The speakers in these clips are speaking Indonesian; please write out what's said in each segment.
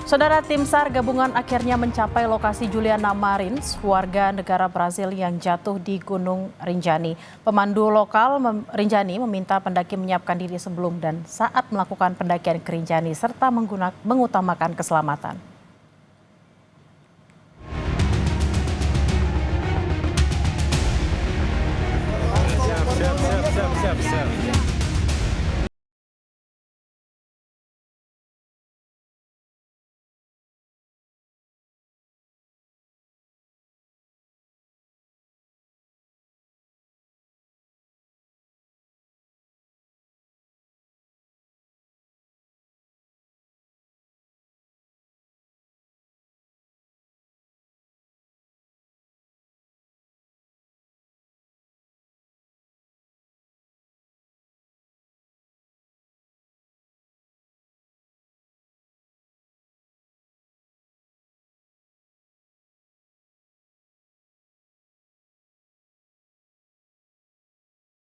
Saudara, tim SAR gabungan akhirnya mencapai lokasi Juliana Marins, warga negara Brazil yang jatuh di Gunung Rinjani. Pemandu lokal Rinjani meminta pendaki menyiapkan diri sebelum dan saat melakukan pendakian ke Rinjani serta mengutamakan keselamatan. Siap.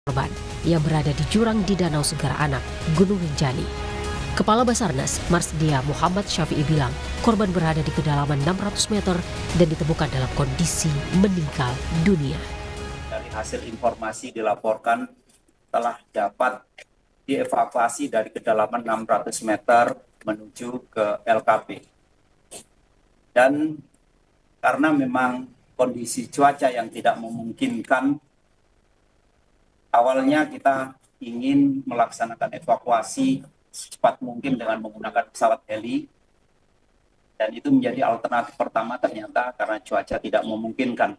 Korban yang berada di jurang di Danau Segara Anak, Gunung Rinjani. Kepala Basarnas, Marsdia Muhammad Syafi'i bilang, korban berada di kedalaman 600 meter dan ditemukan dalam kondisi meninggal dunia. Dari hasil informasi dilaporkan telah dapat dievakuasi dari kedalaman 600 meter menuju ke LKP. Dan karena memang kondisi cuaca yang tidak memungkinkan, awalnya kita ingin melaksanakan evakuasi secepat mungkin dengan menggunakan pesawat heli, dan itu menjadi alternatif pertama ternyata karena cuaca tidak memungkinkan.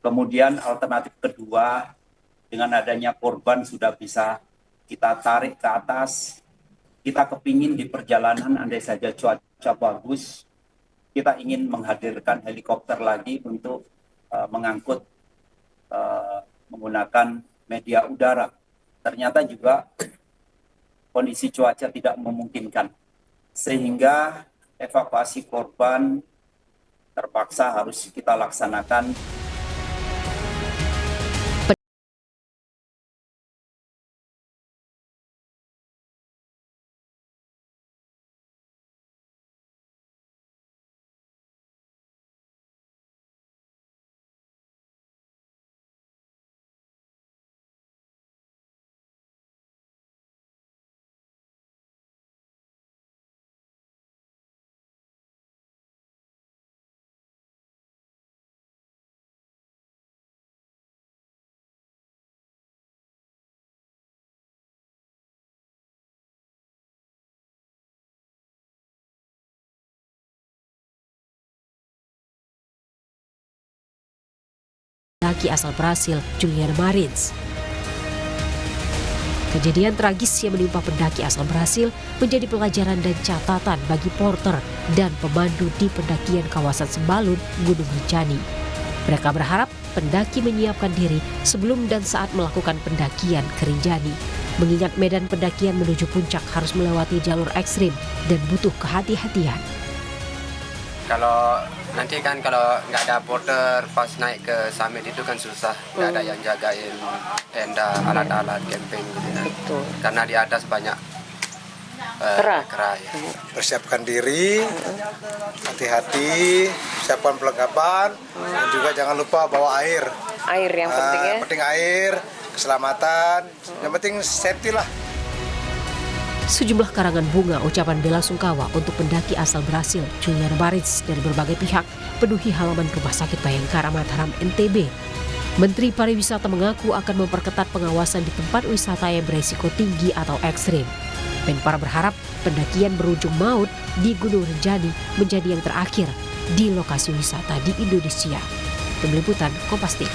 Kemudian alternatif kedua, dengan adanya korban sudah bisa kita tarik ke atas, kita kepingin di perjalanan andai saja cuaca bagus, kita ingin menghadirkan helikopter lagi untuk mengangkut menggunakan media udara. Ternyata juga kondisi cuaca tidak memungkinkan, sehingga evakuasi korban terpaksa harus kita laksanakan. Pendaki asal Brasil, Juliana Marins. Kejadian tragis yang menimpa pendaki asal Brasil menjadi pelajaran dan catatan bagi porter dan pemandu di pendakian kawasan Sembalun, Gunung Rinjani. Mereka berharap pendaki menyiapkan diri sebelum dan saat melakukan pendakian ke Rinjani, mengingat medan pendakian menuju puncak harus melewati jalur ekstrim dan butuh kehati-hatian. Kalau nanti kan kalau nggak ada porter pas naik ke summit itu kan susah, nggak ada yang jagain tenda, alat-alat camping gitu kan. Karena di atas banyak kera ya. Persiapkan diri, hati-hati, siapkan perlengkapan, dan juga jangan lupa bawa air. Air yang penting ya? Penting air, keselamatan, yang penting safety lah. Sejumlah karangan bunga ucapan bela sungkawa untuk pendaki asal Brasil, Juliana Marins, dari berbagai pihak penuhi halaman Rumah Sakit Bayangkara Mataram, NTB. Menteri Pariwisata mengaku akan memperketat pengawasan di tempat wisata yang beresiko tinggi atau ekstrim. Menpora berharap pendakian berujung maut di Gunung Rinjani menjadi yang terakhir di lokasi wisata di Indonesia. Tim Liputan Kompas TV.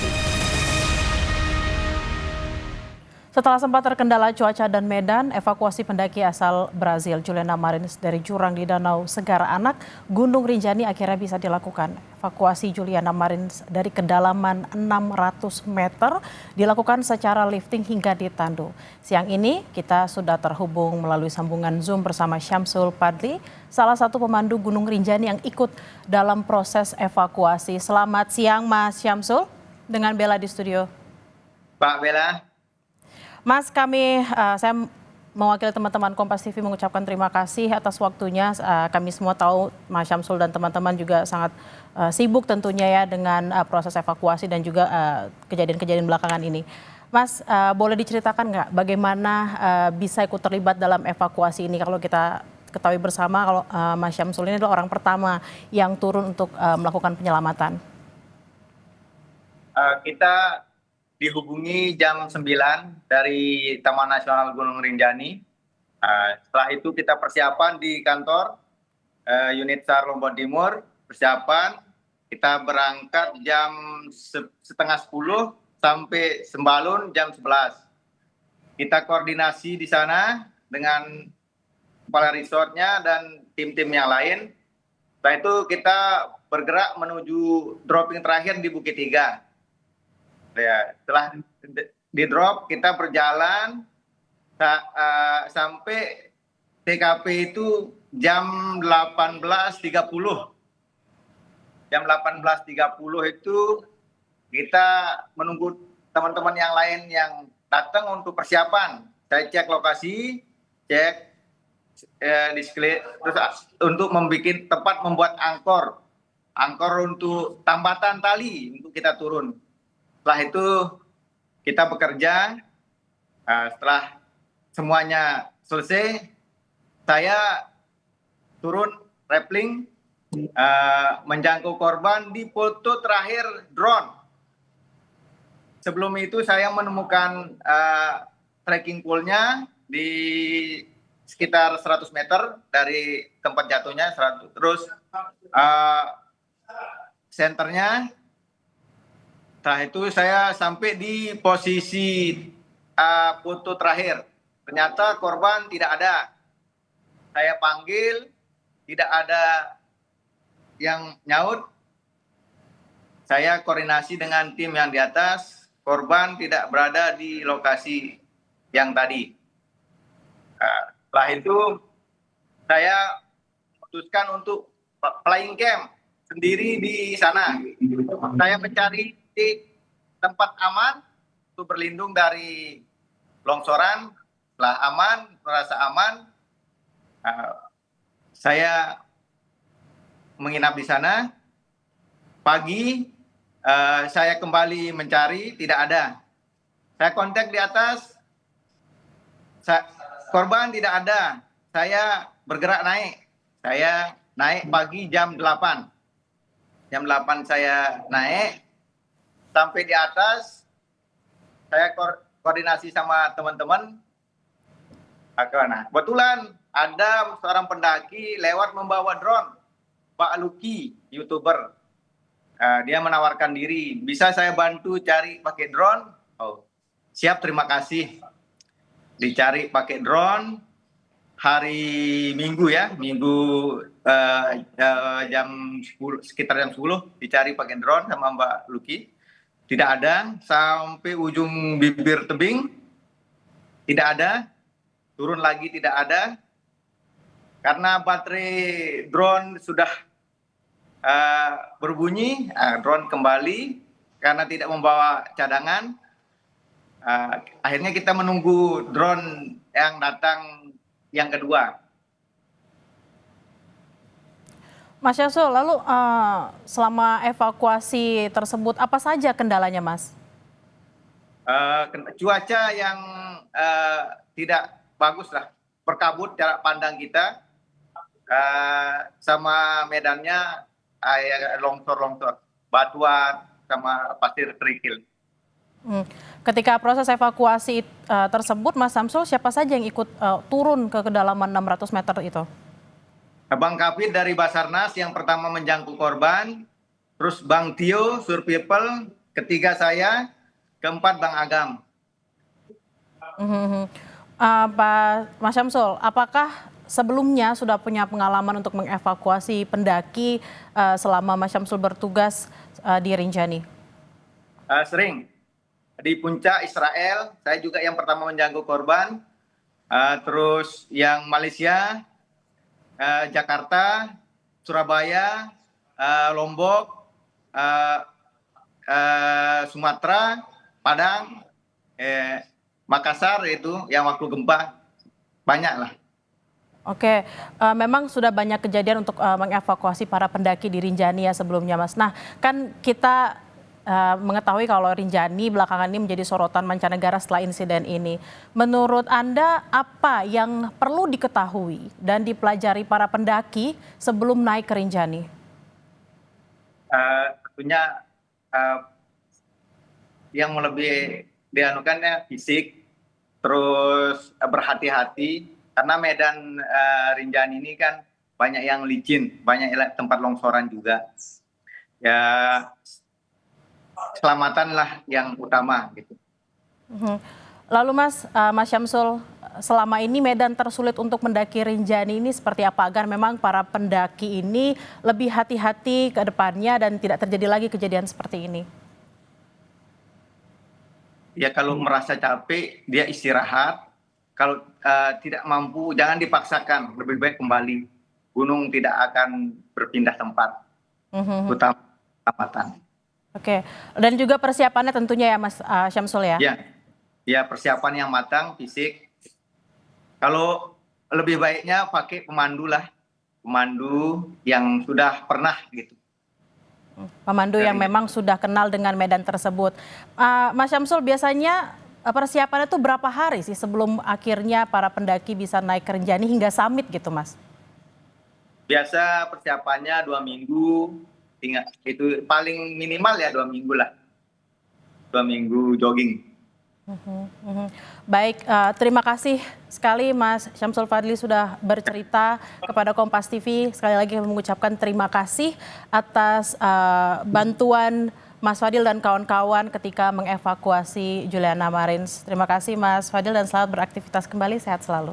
Setelah sempat terkendala cuaca dan medan, evakuasi pendaki asal Brazil, Juliana Marins, dari jurang di Danau Segara Anak, Gunung Rinjani akhirnya bisa dilakukan. Evakuasi Juliana Marins dari kedalaman 600 meter dilakukan secara lifting hingga di Tandu. Siang ini kita sudah terhubung melalui sambungan Zoom bersama Syamsul Padli, salah satu pemandu Gunung Rinjani yang ikut dalam proses evakuasi. Selamat siang Mas Syamsul, dengan Bella di studio. Pak Bella. Mas, saya mewakili teman-teman Kompas TV mengucapkan terima kasih atas waktunya. Kami semua tahu Mas Syamsul dan teman-teman juga sangat sibuk tentunya ya dengan proses evakuasi dan juga kejadian-kejadian belakangan ini. Mas, boleh diceritakan nggak bagaimana bisa ikut terlibat dalam evakuasi ini? Kalau kita ketahui bersama kalau Mas Syamsul ini adalah orang pertama yang turun untuk melakukan penyelamatan. Kita dihubungi jam 9 dari Taman Nasional Gunung Rinjani. Setelah itu kita persiapan di kantor unit SAR Lombok Timur, persiapan. Kita berangkat jam setengah 10 sampai Sembalun jam 11. Kita koordinasi di sana dengan kepala resortnya dan tim-tim yang lain. Setelah itu kita bergerak menuju dropping terakhir di Bukit Tiga. Ya, setelah di drop kita berjalan sampai TKP itu jam 18.30. Jam 18.30 itu kita menunggu teman-teman yang lain yang datang untuk persiapan. Saya cek lokasi, cek display, terus untuk tempat membuat angkor untuk tambatan tali untuk kita turun. Setelah itu kita bekerja. Setelah semuanya selesai, saya turun rappelling menjangkau korban di foto terakhir drone. Sebelum itu saya menemukan trekking poolnya di sekitar 100 meter dari tempat jatuhnya, terus senternya. Setelah itu saya sampai di posisi foto terakhir. Ternyata korban tidak ada. Saya panggil, tidak ada yang nyaut. Saya koordinasi dengan tim yang di atas. Korban tidak berada di lokasi yang tadi. Setelah itu saya memutuskan untuk flying camp sendiri di sana. Saya mencari di tempat aman untuk berlindung dari longsoran. Setelah aman, merasa aman, saya menginap di sana. Pagi saya kembali mencari, tidak ada. Saya kontak di atas, korban tidak ada. Saya bergerak naik. Saya naik pagi jam 8. Jam 8 saya naik. Sampai di atas, saya koordinasi sama teman-teman. Nah, kebetulan ada seorang pendaki lewat membawa drone, Pak Luki, YouTuber. Dia menawarkan diri, bisa saya bantu cari pakai drone? Oh, siap, terima kasih. Dicari pakai drone hari Minggu ya, jam 10, sekitar jam 10 dicari pakai drone sama Mbak Luki. Tidak ada, sampai ujung bibir tebing, tidak ada, turun lagi tidak ada, karena baterai drone sudah berbunyi, drone kembali, karena tidak membawa cadangan, akhirnya kita menunggu drone yang datang yang kedua. Mas Syamsul, lalu selama evakuasi tersebut apa saja kendalanya, Mas? Cuaca yang tidak bagus lah, berkabut jarak pandang kita, sama medannya longsor, batuan sama pasir kerikil. Ketika proses evakuasi tersebut, Mas Syamsul, siapa saja yang ikut turun ke kedalaman 600 meter itu? Bang Kapit dari Basarnas yang pertama menjangkau korban, terus Bang Tio, Survival, ketiga saya, keempat Bang Agam. Pak Mas Syamsul, apakah sebelumnya sudah punya pengalaman untuk mengevakuasi pendaki selama Mas Syamsul bertugas di Rinjani? Sering. Di puncak Israel, saya juga yang pertama menjangkau korban. Terus yang Malaysia, Jakarta, Surabaya, Lombok, Sumatera, Padang, Makassar itu yang waktu gempa. banyak lah. Oke, memang sudah banyak kejadian untuk mengevakuasi para pendaki di Rinjani ya sebelumnya, Mas. Nah, kan kita mengetahui kalau Rinjani belakangan ini menjadi sorotan mancanegara setelah insiden ini. Menurut Anda, apa yang perlu diketahui dan dipelajari para pendaki sebelum naik ke Rinjani? Tentunya yang lebih dianukannya fisik, terus berhati-hati. Karena medan Rinjani ini kan banyak yang licin, banyak tempat longsoran juga. Ya, keselamatan lah yang utama gitu. Lalu Mas Syamsul, selama ini medan tersulit untuk mendaki Rinjani ini seperti apa agar memang para pendaki ini lebih hati-hati ke depannya dan tidak terjadi lagi kejadian seperti ini? Ya kalau merasa capek, dia istirahat. Kalau tidak mampu, jangan dipaksakan. Lebih baik kembali. Gunung tidak akan berpindah tempat. Utama keselamatan. Oke, dan juga persiapannya tentunya ya Mas Syamsul ya? Ya persiapan yang matang, fisik. Kalau lebih baiknya pakai pemandu lah. Pemandu yang sudah pernah gitu. Pemandu yang memang sudah kenal dengan medan tersebut. Mas Syamsul, biasanya persiapannya itu berapa hari sih sebelum akhirnya para pendaki bisa naik ke Rinjani hingga summit gitu, Mas? Biasa persiapannya 2 minggu, itu paling minimal ya 2 minggu lah. 2 minggu jogging. Baik, terima kasih sekali Mas Syamsul Fadli sudah bercerita kepada Kompas TV. Sekali lagi mengucapkan terima kasih atas bantuan Mas Fadil dan kawan-kawan ketika mengevakuasi Juliana Marins. Terima kasih Mas Fadil dan selamat beraktivitas kembali, sehat selalu.